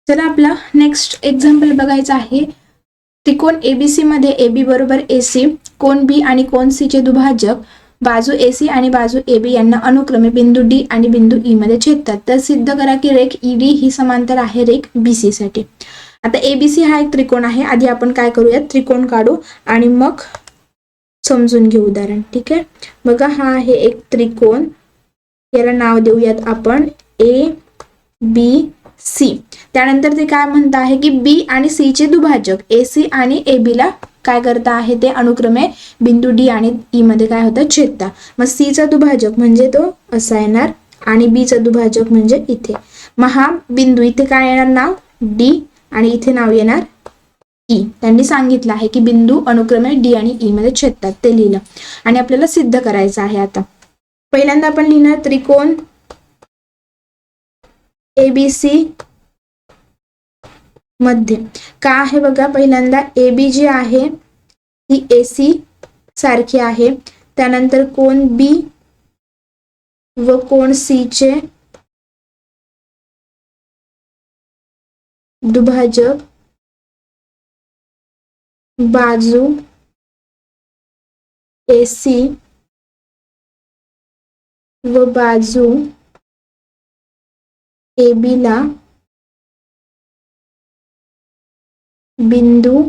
चला आपला next example बघायचं आहे. त्रिकोण एबीसी मध्ये AB बरोबर AC, कोण B आणि कोण C चे दुभाजक बाजू AC आणि बाजू AB यांना अनुक्रमे बिंदू D आणि बिंदू E मध्ये छेदतात. तर सिद्ध करा की रेख ED ही समांतर आहे रेख BC साठी. आता ABC हा एक त्रिकोण आहे. आधी आपण काय करूयात, त्रिकोण काढू आणि मग समजून घेऊ उदाहरण. ठीक आहे, बघा हा आहे एक त्रिकोण. याला नाव देऊयात आपण ABC. त्यानंतर ते काय म्हणत आहे की B आणि C चे दुभाजक AC आणि AB ला काय करता आहे ते अनुक्रमे बिंदू D आणि E मध्ये काय होतं, छेदता. मग C चा दुभाजक म्हणजे तो असा येणार आणि B चा दुभाजक म्हणजे इथे. मग हा बिंदू इथे काय येणार नाव D आणि इथे नाव येणार E. त्यांनी सांगितलं आहे की बिंदू अनुक्रमे D आणि E मध्ये छेदतात, ते लिहिलं आणि आपल्याला सिद्ध करायचं आहे. आता पहिल्यांदा आपण लिहिणार त्रिकोण ABC मध्ये का आहे बघा. पहिल्यांदा AB जी आहे ती AC सारखी आहे. त्यानंतर कोण B व कोण C चे दुभाजक बाजू AC व बाजू AB ला बिंदू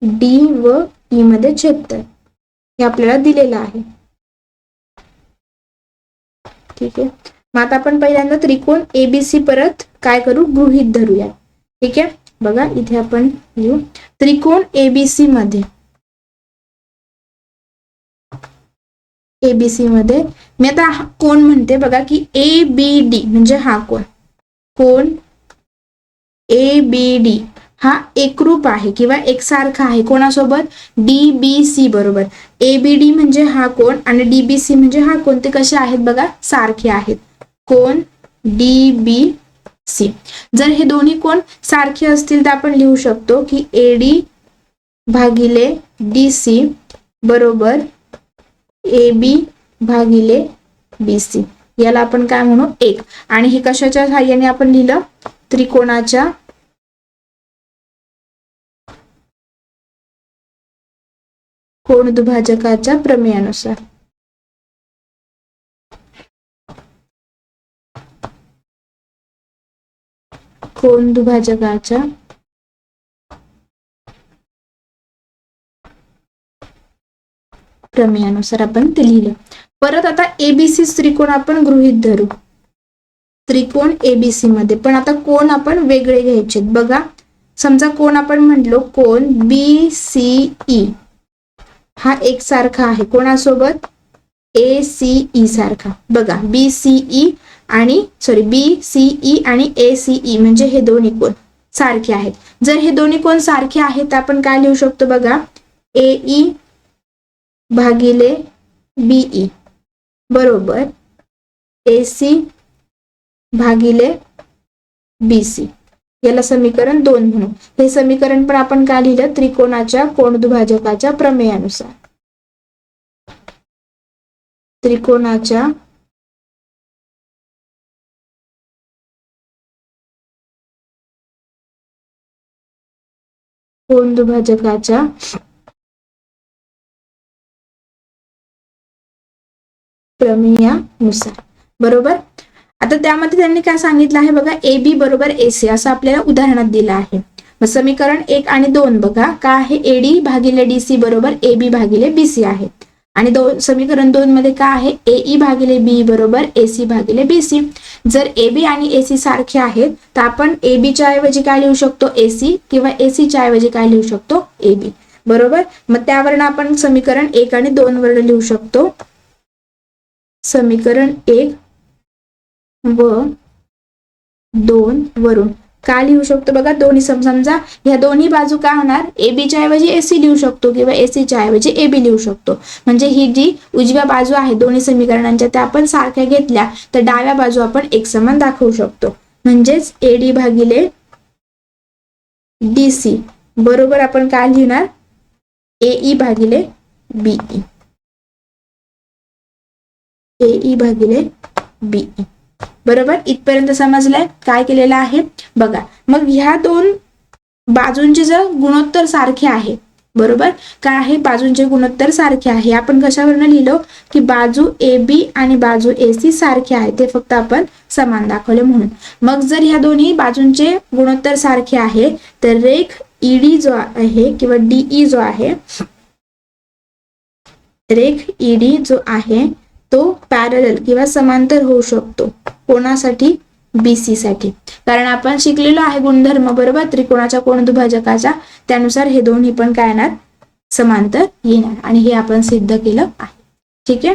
D व E मध्ये छेदतात. हे आपल्याला दिलेलं आहे. ठीक आहे, मग आता आपण पहिल्यांदा त्रिकोण ABC परत काय करू, गृहीत धरूया. ठीक आहे, बघा इथे आपण लिहू त्रिकोण ABC मध्ये. ABC मध्ये मी आता कोण म्हणते बघा की ABD म्हणजे हा कोण, कोण ABD हा एकरूप आहे किंवा एकसारखा आहे कोणासोबत, DBC बरोबर. ABD म्हणजे हा कोण आणि DBC म्हणजे हा कोण, ते कसे आहेत बघा, सारखे आहेत. कोण DBC. जर हे दोन्ही कोण सारखे असतील तर आपण लिहू शकतो की AD भागिले DC बरोबर AB भागिले BC. याला आपण काय म्हणू, एक. आणि हे कशाच्या सहाय्याने आपण लिहिलं, त्रिकोणाच्या कोण दुभाजकाच्या प्रमेयानुसार. कोण दुभाजकाच्या प्रमेयानुसार आपण ते लिहिलं. परत आता ABC त्रिकोण आपण गृहीत धरू. त्रिकोण ABC मध्ये पण आता कोण आपण वेगळे घ्यायचे बघा. समजा कोण आपण म्हटलो कोण BCE हा एकसारखा आहे कोणासोबत, ACE सारखा. बघा BCE आणि BCE आणि ACE म्हणजे हे दोन्ही कोण सारखे आहेत. जर हे दोन्ही कोण सारखे आहेत तर आपण काय लिहू शकतो बघा, AE भागिले BE बरोबर AC भागिले BC. याला समीकरण 2 म्हणू. हे समीकरण पण आपण काय लिहिलं, त्रिकोणाच्या कोण दुभाजकाच्या प्रमेयानुसार. त्रिकोणाच्या कोण दुभाजकाच्या प्रमेयानुसार बरोबर. आता त्यामध्ये त्यांनी काय सांगितलं आहे बघा, AB बरोबर AC असं आपल्याला उदाहरणात दिलं आहे. मग समीकरण 1 आणि 2 बघा काय आहे, AD भागिले DC बरोबर AB भागिले BC आहे. आणि समीकरण 2 मध्ये काय आहे, AE भागिले BE बरोबर AC भागिले BC. जर AB आणि AC सारखे आहेत तर आपण AB च्या ऐवजी काय लिहू शकतो, AC किंवा AC च्या ऐवजी काय लिहू शकतो, AB बरोबर. मग त्यावरून आपण समीकरण 1 आणि 2 वरून लिहू शकतो. समीकरण 1 व 2 वरून काय लिहू शकतो बघा, दोन्ही समजा ह्या दोन्ही बाजू काय होणार, AB च्या ऐवजी AC लिहू शकतो किंवा AC च्या ऐवजी AB लिहू शकतो. म्हणजे ही जी उजव्या बाजू आहे दोन्ही समीकरणांच्या त्या आपण सारख्या घेतल्या तर डाव्या बाजू आपण एकसमान दाखवू शकतो. म्हणजेच AD भागिले DC बरोबर आपण काय लिहिणार, AE भागिले BE. AE भागिले BE बरोबर, इथपर्यंत समजलंय काय केलेलं आहे बघा. मग ह्या दोन बाजूंचे जर गुणोत्तर सारखे आहे, बरोबर, काय आहे, बाजूंचे गुणोत्तर सारखे आहे. आपण कशावरनं लिहिलो की बाजू AB आणि बाजू AC सारखे आहे, ते फक्त आपण समान दाखवले म्हणून. मग जर ह्या दोन्ही बाजूंचे गुणोत्तर सारखे आहे तर रेख ED जो आहे किंवा DE जो आहे, रेख ED जो आहे तो पॅरलल किंवा समांतर होऊ शकतो. कोणासाठी? BC साठी. कारण आपण शिकलेलो आहे गुणधर्म, बरोबर, त्रिकोणाच्या कोणदुभाजकाचा, त्यानुसार हे दोन्ही पण काय येणार, समांतर येणार, आणि हे आपण सिद्ध केलं आहे. ठीक आहे.